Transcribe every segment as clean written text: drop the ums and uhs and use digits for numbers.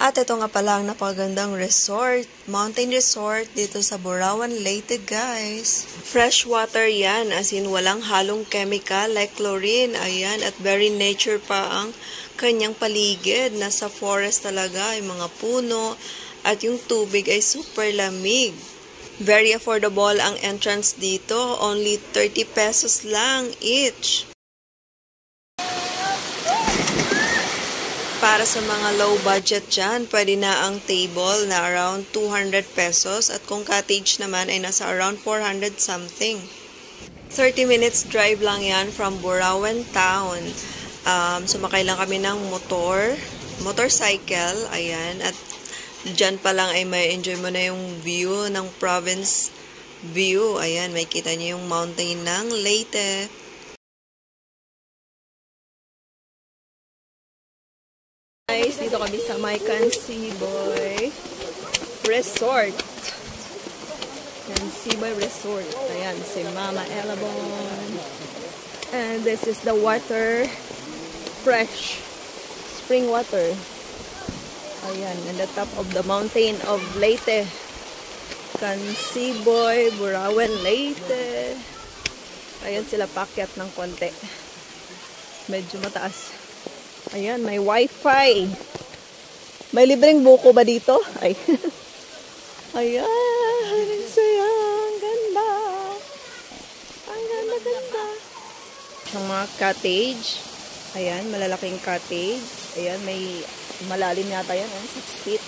At ito nga pala ang napakagandang resort, mountain resort dito sa Burauen, Leyte guys. Fresh water yan, as in walang halong chemical like chlorine, ayan, at very nature pa ang kanyang paligid. Nasa forest talaga, yung mga puno, at yung tubig ay super lamig. Very affordable ang entrance dito, only 30 pesos lang each. Para sa mga low budget dyan, pwede na ang table na around 200 pesos at kung cottage naman ay nasa around 400 something. 30 minutes drive lang yan from Burauen town. Sumakay lang kami ng motorcycle, ayan, at dyan pa lang ay may enjoy mo na yung view ng province view. Ayan, may kita niyo yung mountain ng Leyte. Guys, dito kami sa my Cansiboy Resort. Cansiboy Resort. Ayan, si Mama Elabon. And this is the water. Fresh. Spring water. Ayan, in the top of the mountain of Leyte. Cansiboy, Burauen, Leyte. Ayan sila pakyat ng konti. Medyo mataas. Ayan, may wifi. May libreng buko ba dito? Ay. Ayan, saya. Ang ganda. Ang ganda. Ang mga cottage. Ayan, malalaking cottage. Ayan, may malalim yata yan. 6 feet.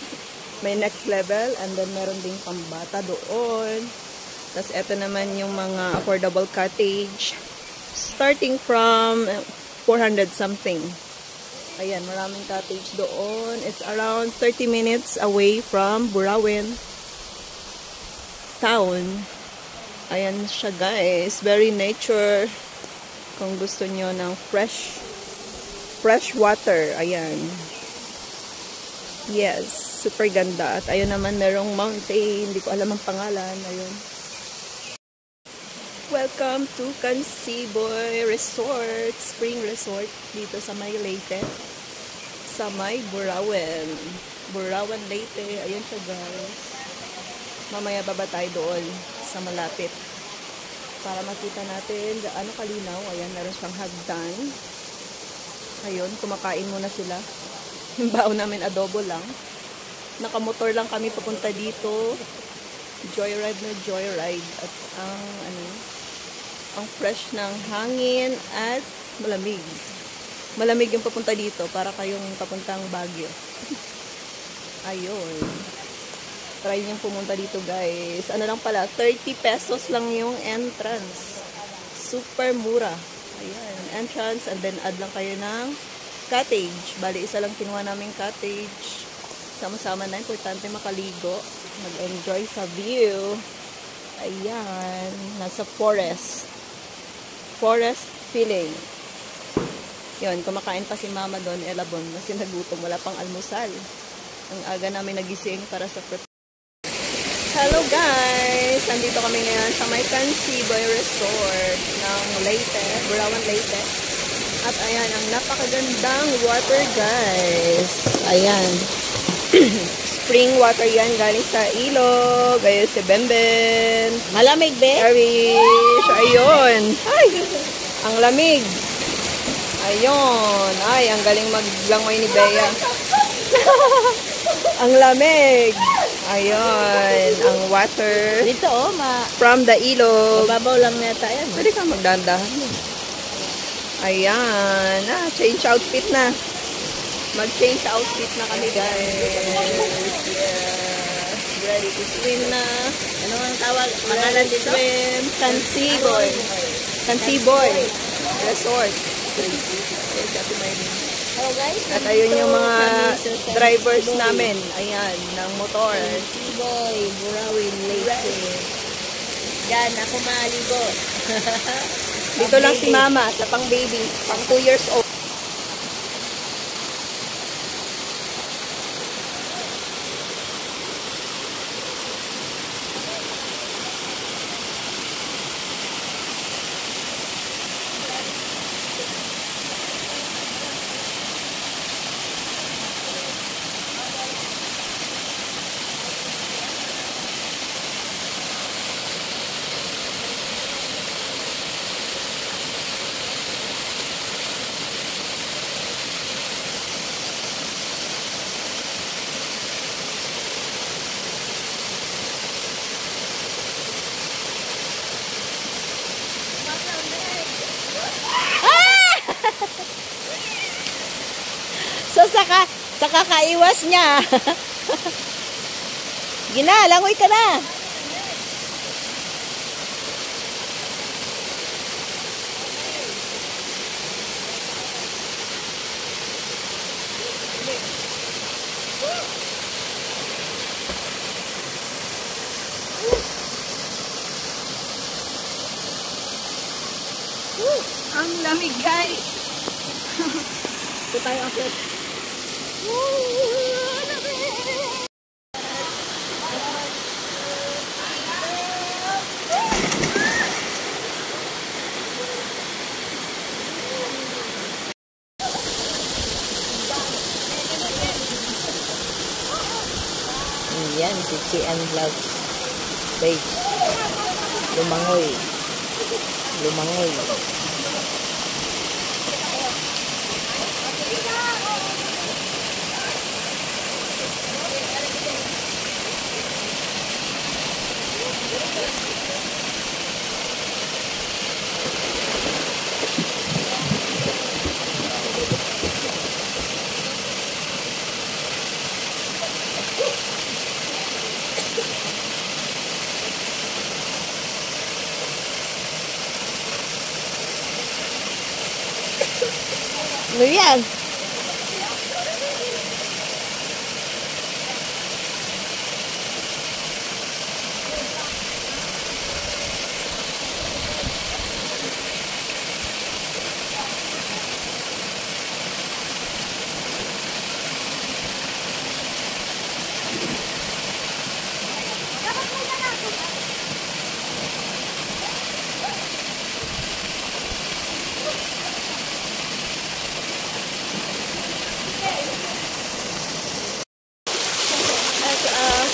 May next level. And then, meron ding pambata doon. Tapos, eto naman yung mga affordable cottage. Starting from 400 something. Ayan, maraming cottage doon. It's around 30 minutes away from Burauen town. Ayan siya guys. Very nature. Kung gusto nyo ng fresh water. Ayan. Yes, super ganda. At ayun naman merong mountain. Hindi ko alam ang pangalan. Ayun. Welcome to Cansiboy Resort, Spring Resort dito sa may Leyte, sa may Burauen, Leyte. Ayun siya guys. Mamaya baba tayo doon sa malapit para makita natin gaano kalinaw. Ayan, meron siyang hagdan. Ayun, kumakain muna sila. Yung baon namin adobo lang. Nakamotor lang kami papunta dito. Joyride na joyride. At ang fresh ng hangin at malamig. Malamig yung papunta dito para kayong papuntang Baguio. Ayun. Try niyong pumunta dito guys. Ano lang pala, 30 pesos lang yung entrance. Super mura. Ayan, entrance and then add lang kayo ng cottage. Bali, isa lang kinuha naming cottage. Sama-sama na, importante makaligo. Mag-enjoy sa view. Ayan, nasa forest feeling. Yun, kumakain pa si Mama doon, Elabon, kasi nagutom, wala pang almusal. Ang aga namin nagising para sa prep. Hello guys! Andito kami ngayon sa may Cansiboy Resort ng Leyte, Burauen, Leyte. At ayan, ang napakagandang water guys. Ayan. Spring water yan, galing sa ilog. Ayun si Benben. Malamig, be? Cherish. Ayun. Ay, ang lamig. Ayun. Ay, ang galing maglangoy ni Bea. Ang lamig. Ayun. Ang water. Dito, oh, from the ilog. mababaw lang neta yan. Pwede ka magdandahan. Ayan. Change outfit na. Mag-change outfit na kami guys. Yeah. Ready to swim na. Ano ang tawag? Pangalan dito? Swim. Cansiboy Resort. Hello guys. At ayun yung mga drivers namin. Ayan, ng motor. Cansiboy, Burauen, Leyte. Yan, ako maligo. Dito lang si Mama sa pang baby. Pang 2 years old. kakaiwas niya. Gina, langoy ka na. Ang lamig, guys. Ito tayo akit. Yan, si Chian Vlogs page. Lumangoy. Lumangoy. Ano yan?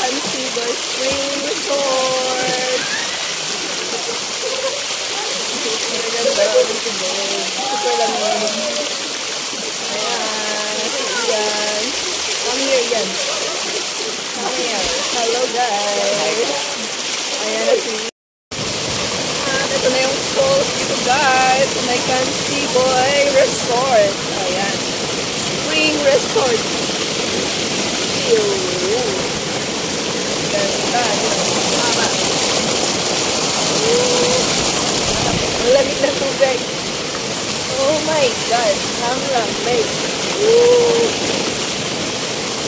Canseaboy Spring Resort. Maganda ang tubig. Super lamig. Ayan. Ayan. Come here yan. Come here. Hello guys. Ayan na si. Ito na yung falls dito guys. May Canseaboy Resort. Ayan. Spring Resort. Ew. Ganda. Mama. Ang lamig na tubig. Oh my God. Ang lamig.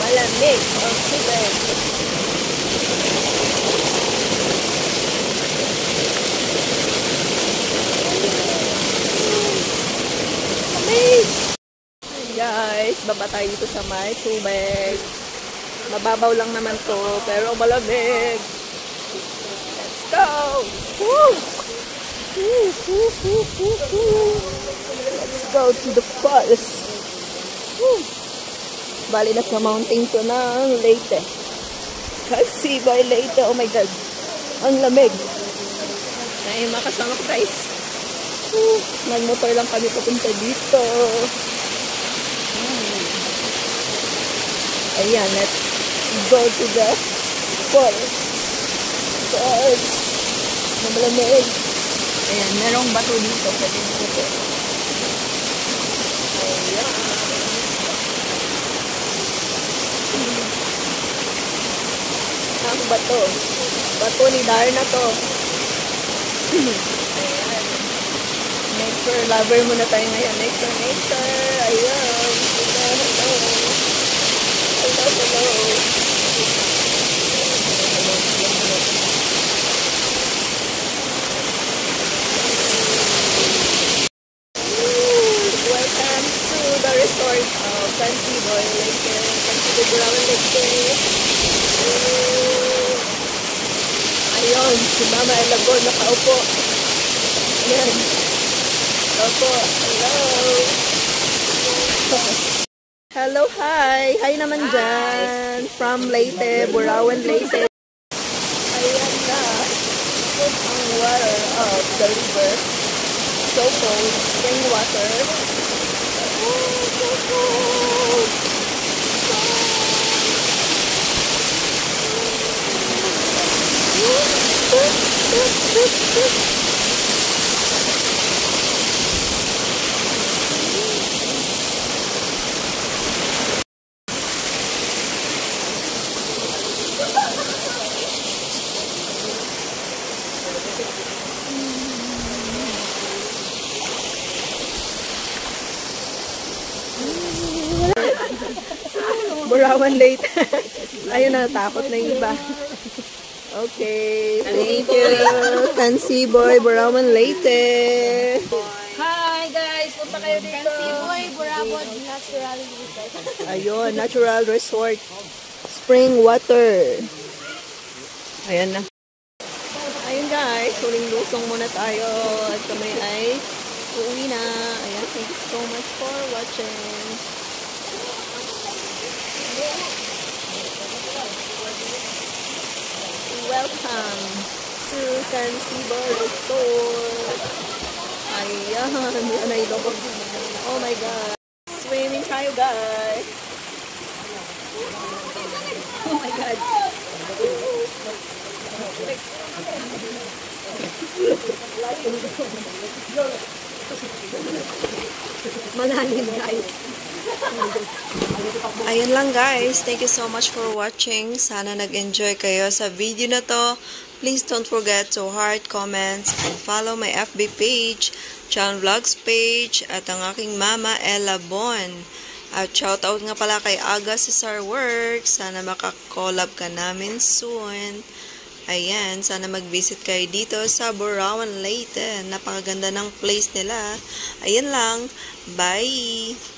Malamig ang tubig. Lamig. Guys, baba tayo dito sa may tubig. Mababaw lang naman to, pero malamig. Let's go! Woo! Woo, woo, woo, woo, woo. Let's go to the falls. Woo! Bali na sa mountain to ng Leyte. Canseaboy Leyte. Oh my God. Ang lamig. Ay, makasama ko guys. Woo! Nagmotor lang kami papunta dito. Ayan, let's go to the falls. Falls. Malamig. Ayan, merong bato dito. Pwede dito. Ayan. Ang bato. Bato ni Darna to. Ayan. Nature lover muna tayo ngayon. Nature, nature. Ayan. Hello, hello. Hello, hello. Welcome to the resort of Canseaboy Leyte. Canseaboy Burawan Leyte. Ayun, si Mama Elagon nakaupo. Ayan. Opo, hello. Hello, hi. Hi naman dyan. From Leyte, Burawan, Leyte. Ayan na. Ang water of the river. So cold. Spring water. Oh, so cold. Burawan late. Ayun na, takot na yung iba. Okay, thank you. Fancy boy, Burawan late. Hi guys, punta kayo dito. Boy, Burawan Natural Resort. Ayun, natural resort. Spring water. Ayan na. Ayun guys, huling lusong muna tayo. At kami ay uuwi na. Ayan, thank you so much for watching. Welcome to Cansibo Resort. Ayan, yan ay lobog. Oh my God. Swimming tayo guys. Oh my God. Malalim guys. Ayan lang guys. Thank you so much for watching. Sana nag-enjoy kayo sa video na to. Please don't forget to heart, comments, and follow my FB page, Chan Vlogs page, at ang aking mama Ella Bon. At shoutout nga pala kay Aga Cesar Works. Sana makakollab ka namin soon. Ayan, sana mag-visit kayo dito sa Burawan Leyte. Napakaganda ng place nila. Ayan lang. Bye!